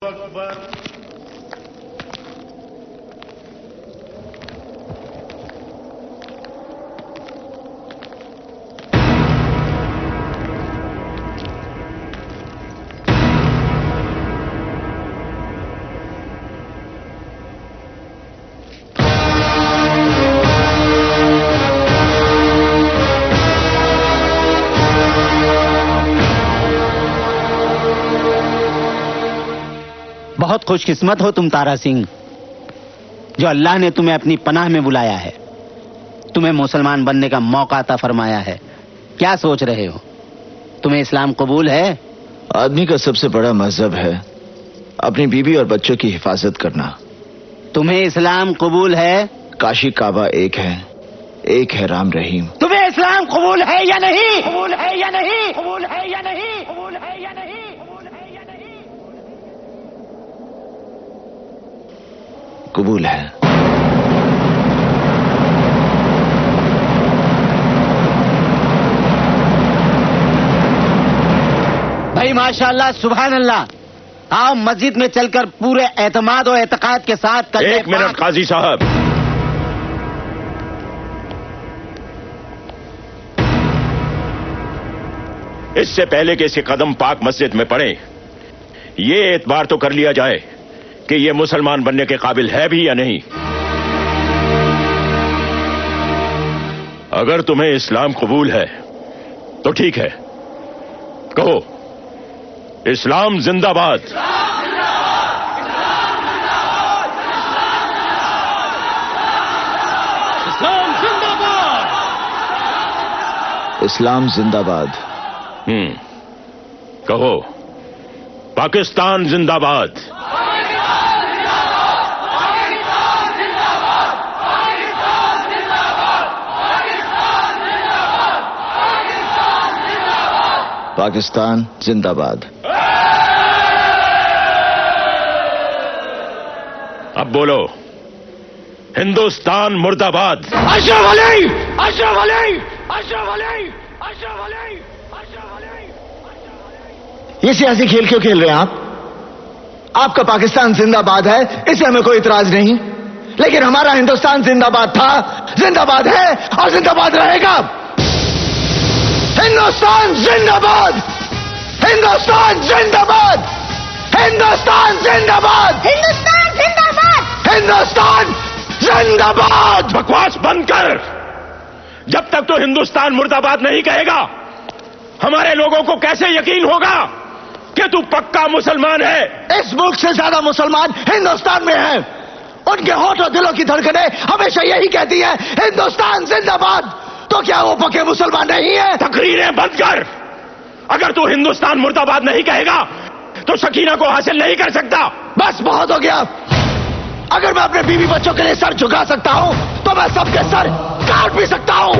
अकबर। बहुत खुशकिस्मत हो तुम तारा सिंह, जो अल्लाह ने तुम्हें अपनी पनाह में बुलाया है, तुम्हें मुसलमान बनने का मौका अता फरमाया है। क्या सोच रहे हो? तुम्हें इस्लाम कबूल है? आदमी का सबसे बड़ा मजहब है अपनी बीवी और बच्चों की हिफाजत करना। तुम्हें इस्लाम कबूल है? काशी काबा एक है राम रहीम। तुम्हें इस्लाम कबूल है या नहीं? कबूल है या नहीं? कबूल है या नहीं? कबूल है या नहीं? कबूल है। भाई माशाअल्लाह, सुभान अल्लाह। आओ मस्जिद में चलकर पूरे एतमाद और एतकाद के साथ एक मिनट काजी साहब, इससे पहले कि इसे कदम पाक मस्जिद में पड़े, ये एतबार तो कर लिया जाए कि ये मुसलमान बनने के काबिल है भी या नहीं। अगर तुम्हें इस्लाम कबूल है तो ठीक है, कहो इस्लाम जिंदाबाद। इस्लाम जिंदाबाद। इस्लाम जिंदाबाद। कहो पाकिस्तान जिंदाबाद। पाकिस्तान जिंदाबाद। अब बोलो हिंदुस्तान मुर्दाबाद। अशरफ अली, अशरफ अली, अशरफ अली, अशरफ अली, अशरफ अली। ये सियासी खेल क्यों खेल रहे हैं आप? आपका पाकिस्तान जिंदाबाद है, इससे हमें कोई इतराज नहीं, लेकिन हमारा हिंदुस्तान जिंदाबाद था, जिंदाबाद है और जिंदाबाद रहेगा। हिंदुस्तान जिंदाबाद, हिंदुस्तान जिंदाबाद, हिंदुस्तान जिंदाबाद, हिंदुस्तान जिंदाबाद, हिंदुस्तान जिंदाबाद। बकवास बंद कर। जब तक तो हिंदुस्तान मुर्दाबाद नहीं कहेगा, हमारे लोगों को कैसे यकीन होगा कि तू पक्का मुसलमान है? इस मुल्क से ज्यादा मुसलमान हिंदुस्तान में हैं। उनके होठ और दिलों की धड़कनें हमेशा यही कहती है हिंदुस्तान जिंदाबाद। तो क्या वो पक्के मुसलमान नहीं है? तकरीरें बंद कर। अगर तू हिंदुस्तान मुर्दाबाद नहीं कहेगा तो सकीना को हासिल नहीं कर सकता। बस बहुत हो गया। अगर मैं अपने बीवी बच्चों के लिए सर झुका सकता हूं तो मैं सबके सर काट भी सकता हूं।